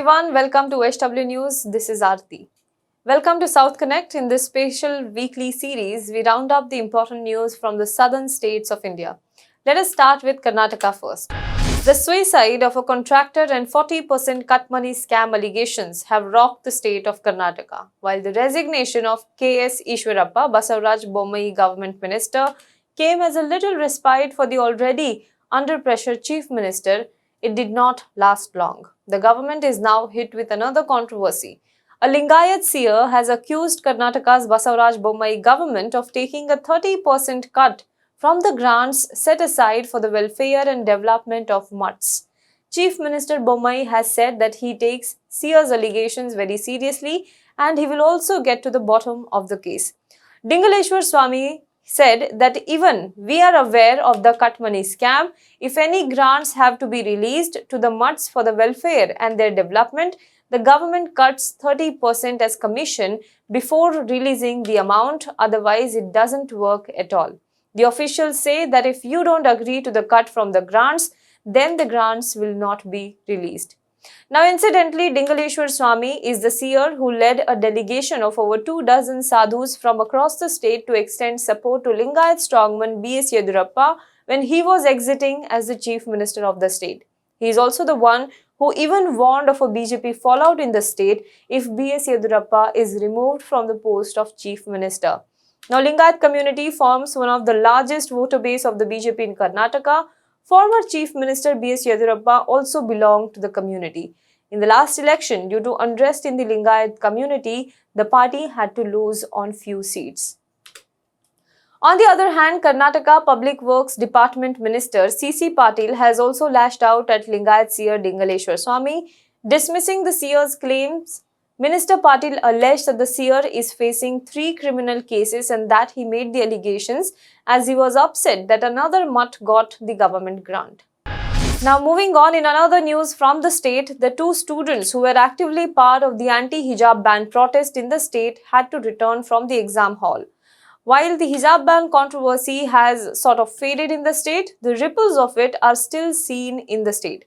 everyone, welcome to HW News. This is Aarti. Welcome to South Connect. In this special weekly series, we round up the important news from the southern states of India. Let us start with Karnataka first. The suicide of a contractor and 40% cut money scam allegations have rocked the state of Karnataka, while the resignation of K.S. Ishwarappa, Basavaraj Bommai government minister, came as a little respite for the already under pressure chief minister. It did not last long. The government is now hit with another controversy. A Lingayat seer has accused Karnataka's Basavaraj Bommai government of taking a 30% cut from the grants set aside for the welfare and development of mutts. Chief Minister Bommai has said that he takes seer's allegations very seriously and he will also get to the bottom of the case. Dingaleshwar Swamy said that even we are aware of the cut money scam. If any grants have to be released to the mutts for the welfare and their development, the government cuts 30% as commission before releasing the amount, otherwise it doesn't work at all. The officials say that if you don't agree to the cut from the grants, then the grants will not be released. Now, incidentally, Dingaleshwar Swamy is the seer who led a delegation of over 24 sadhus from across the state to extend support to Lingayat strongman B.S. Yediyurappa when he was exiting as the chief minister of the state. He is also the one who even warned of a BJP fallout in the state if B.S. Yediyurappa is removed from the post of chief minister. Now, Lingayat community forms one of the largest voter base of the BJP in Karnataka. Former Chief Minister B.S. Yediyurappa also belonged to the community. In the last election, due to unrest in the Lingayat community, the party had to lose on few seats. On the other hand, Karnataka Public Works Department Minister C.C. Patil has also lashed out at Lingayat seer Dingaleshwar Swamy, dismissing the seer's claims. Minister Patil alleged that the seer is facing 3 criminal cases and that he made the allegations as he was upset that another mutt got the government grant. Now, moving on, in another news from the state, the 2 students who were actively part of the anti-hijab ban protest in the state had to return from the exam hall. While the hijab ban controversy has sort of faded in the state, the ripples of it are still seen in the state.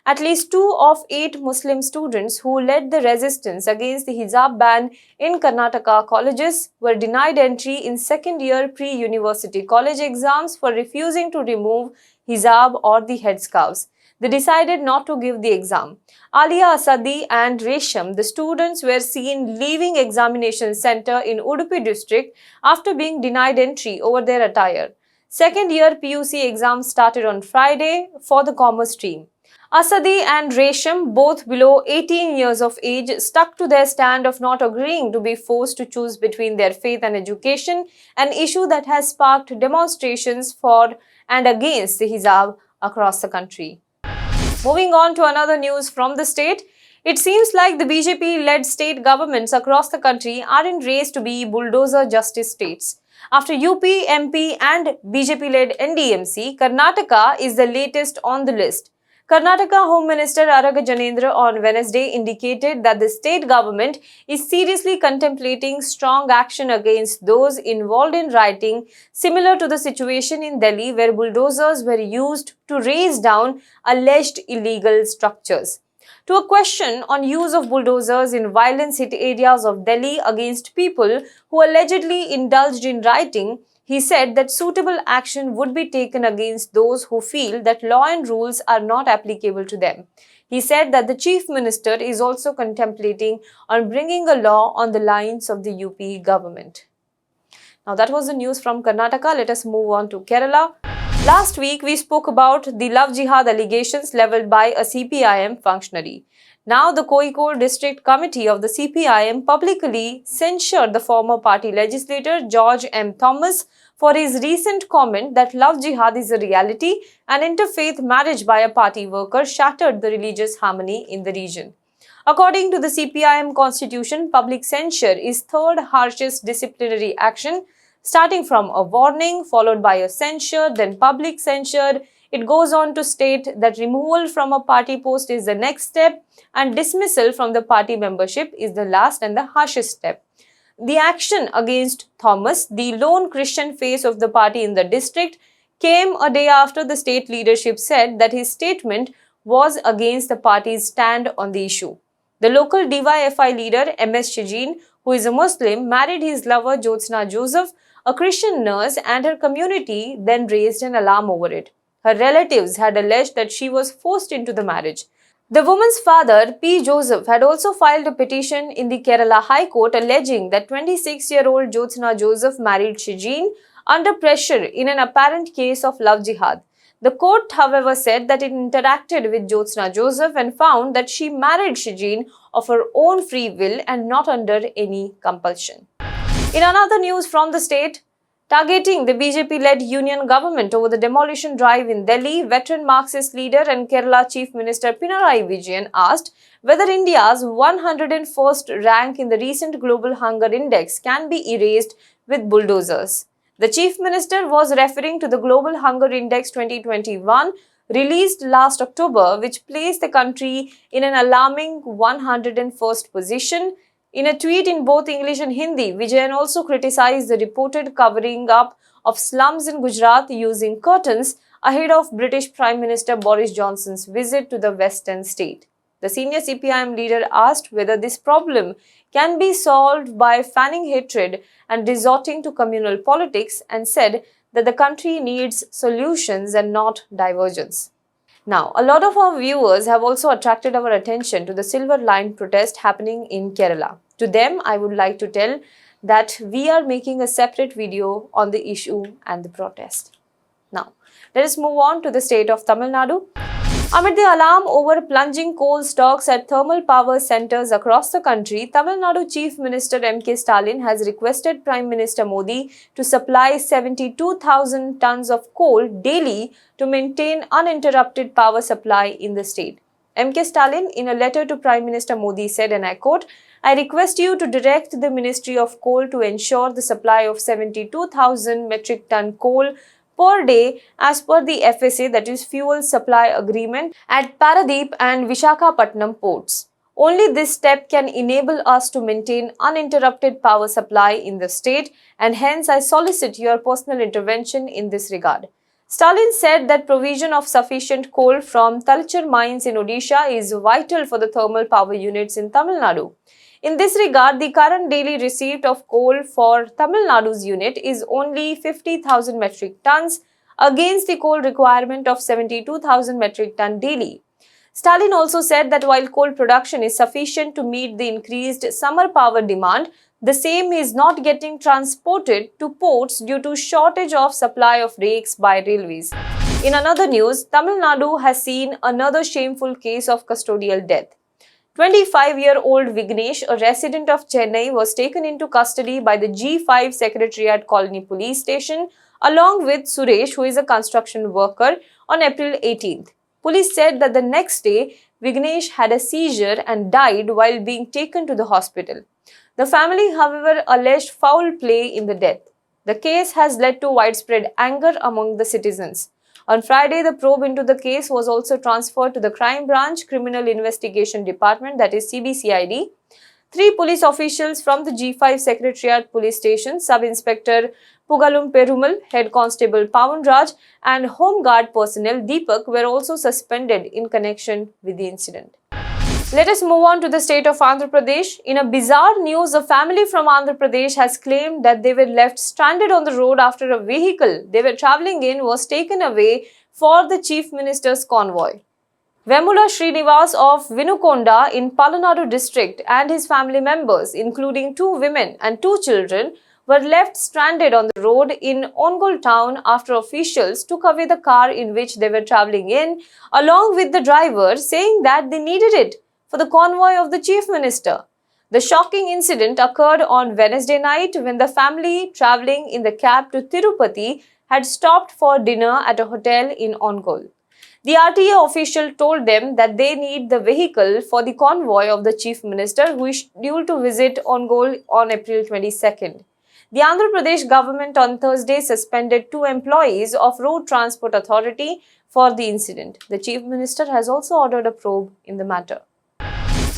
At least 2 of 8 Muslim students who led the resistance against the hijab ban in Karnataka colleges were denied entry in second-year pre-university college exams for refusing to remove hijab or the headscarves. They decided not to give the exam. Alia Asadi and Resham, the students, were seen leaving examination center in Udupi district after being denied entry over their attire. Second-year PUC exams started on Friday for the commerce stream. Asadi and Resham, both below 18 years of age, stuck to their stand of not agreeing to be forced to choose between their faith and education, an issue that has sparked demonstrations for and against the hijab across the country. Moving on to another news from the state, it seems like the BJP-led state governments across the country are in race to be bulldozer justice states. After UP, MP and BJP-led NDMC, Karnataka is the latest on the list. Karnataka Home Minister Araga Janendra on Wednesday indicated that the state government is seriously contemplating strong action against those involved in rioting, similar to the situation in Delhi where bulldozers were used to raze down alleged illegal structures. To a question on use of bulldozers in violence-hit areas of Delhi against people who allegedly indulged in rioting, he said that suitable action would be taken against those who feel that law and rules are not applicable to them. He said that the Chief Minister is also contemplating on bringing a law on the lines of the UP government. Now, that was the news from Karnataka. Let us move on to Kerala. Last week, we spoke about the love jihad allegations levelled by a CPIM functionary. Now, the Kozhikode District Committee of the CPIM publicly censured the former party legislator George M. Thomas for his recent comment that love jihad is a reality and interfaith marriage by a party worker shattered the religious harmony in the region. According to the CPIM constitution, public censure is third harshest disciplinary action, starting from a warning followed by a censure, then public censure. It goes on to state that removal from a party post is the next step and dismissal from the party membership is the last and the harshest step. The action against Thomas, the lone Christian face of the party in the district, came a day after the state leadership said that his statement was against the party's stand on the issue. The local DYFI leader MS Shijin, who is a Muslim, married his lover Jyotsna Joseph, a Christian nurse, and her community then raised an alarm over it. Her relatives had alleged that she was forced into the marriage. The woman's father, P. Joseph, had also filed a petition in the Kerala High Court alleging that 26-year-old Jyotsna Joseph married Shijin under pressure in an apparent case of love jihad. The court, however, said that it interacted with Jyotsna Joseph and found that she married Shijin of her own free will and not under any compulsion. In another news from the state, targeting the BJP-led Union government over the demolition drive in Delhi, veteran Marxist leader and Kerala Chief Minister Pinarayi Vijayan asked whether India's 101st rank in the recent Global Hunger Index can be erased with bulldozers. The Chief Minister was referring to the Global Hunger Index 2021 released last October, which placed the country in an alarming 101st position. In a tweet in both English and Hindi, Vijayan also criticized the reported covering up of slums in Gujarat using curtains ahead of British Prime Minister Boris Johnson's visit to the western state. The senior CPIM leader asked whether this problem can be solved by fanning hatred and resorting to communal politics and said that the country needs solutions and not diversions. Now, a lot of our viewers have also attracted our attention to the Silver Line protest happening in Kerala. To them, I would like to tell that we are making a separate video on the issue and the protest. Now, let us move on to the state of Tamil Nadu. Amid the alarm over plunging coal stocks at thermal power centers across the country, Tamil Nadu Chief Minister M.K. Stalin has requested Prime Minister Modi to supply 72,000 tons of coal daily to maintain uninterrupted power supply in the state. M.K. Stalin, in a letter to Prime Minister Modi, said, and I quote, "I request you to direct the Ministry of Coal to ensure the supply of 72,000 metric ton coal per day as per the FSA, that is Fuel Supply Agreement, at Paradeep and Visakhapatnam ports. Only this step can enable us to maintain uninterrupted power supply in the state, and hence I solicit your personal intervention in this regard." Stalin said that provision of sufficient coal from Talcher mines in Odisha is vital for the thermal power units in Tamil Nadu. In this regard, the current daily receipt of coal for Tamil Nadu's unit is only 50,000 metric tons against the coal requirement of 72,000 metric ton daily. Stalin also said that while coal production is sufficient to meet the increased summer power demand, the same is not getting transported to ports due to shortage of supply of rakes by railways. In another news, Tamil Nadu has seen another shameful case of custodial death. 25-year-old Vignesh, a resident of Chennai, was taken into custody by the G5 Secretariat Colony Police Station along with Suresh, who is a construction worker, on April 18th. Police said that the next day, Vignesh had a seizure and died while being taken to the hospital. The family, however, alleged foul play in the death. The case has led to widespread anger among the citizens. On Friday, the probe into the case was also transferred to the Crime Branch Criminal Investigation Department, that is CBCID. 3 police officials from the G5 Secretariat Police Station, Sub-Inspector Pugalum Perumal, Head Constable Pawan Raj, and Home Guard personnel Deepak were also suspended in connection with the incident. Let us move on to the state of Andhra Pradesh. In a bizarre news, a family from Andhra Pradesh has claimed that they were left stranded on the road after a vehicle they were travelling in was taken away for the Chief Minister's convoy. Vemula Srinivas of Vinukonda in Palanadu district and his family members, including 2 women and 2 children, were left stranded on the road in Ongole town after officials took away the car in which they were travelling in, along with the driver, saying that they needed it for the convoy of the Chief Minister. The shocking incident occurred on Wednesday night when the family travelling in the cab to Tirupati had stopped for dinner at a hotel in Ongole. The RTA official told them that they need the vehicle for the convoy of the Chief Minister, who is scheduled to visit Ongole on April 22nd. The Andhra Pradesh government on Thursday suspended 2 employees of Road Transport Authority for the incident. The Chief Minister has also ordered a probe in the matter.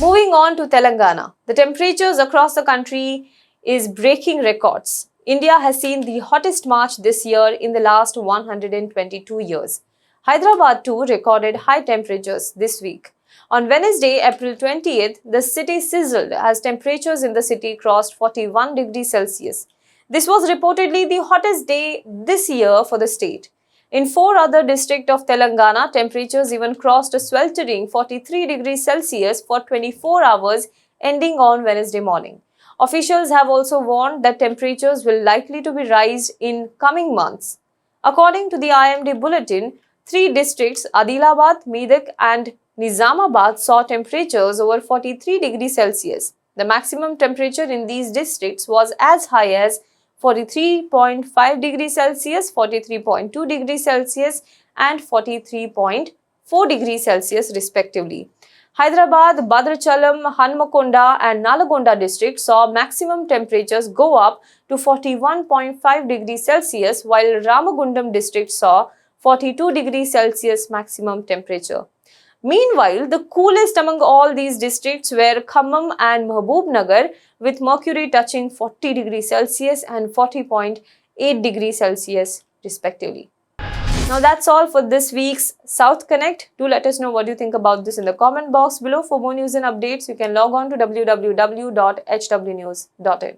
Moving on to Telangana, the temperatures across the country is breaking records. India has seen the hottest March this year in the last 122 years. Hyderabad too recorded high temperatures this week. On Wednesday, April 20th, the city sizzled as temperatures in the city crossed 41 degrees Celsius. This was reportedly the hottest day this year for the state. In 4 other districts of Telangana, temperatures even crossed a sweltering 43 degrees Celsius for 24 hours, ending on Wednesday morning. Officials have also warned that temperatures will likely to be rise in coming months. According to the IMD bulletin, 3 districts, Adilabad, Medak and Nizamabad, saw temperatures over 43 degrees Celsius. The maximum temperature in these districts was as high as 43.5 degrees Celsius, 43.2 degrees Celsius and 43.4 degrees Celsius respectively. Hyderabad, Bhadrachalam, Hanmakonda and Nalagonda districts saw maximum temperatures go up to 41.5 degrees Celsius, while Ramagundam district saw 42 degrees Celsius maximum temperature. Meanwhile, the coolest among all these districts were Khammam and Mahbubnagar, with mercury touching 40 degrees Celsius and 40.8 degrees Celsius respectively. Now that's all for this week's South Connect. Do let us know what you think about this in the comment box below. For more news and updates, you can log on to www.hwnews.in.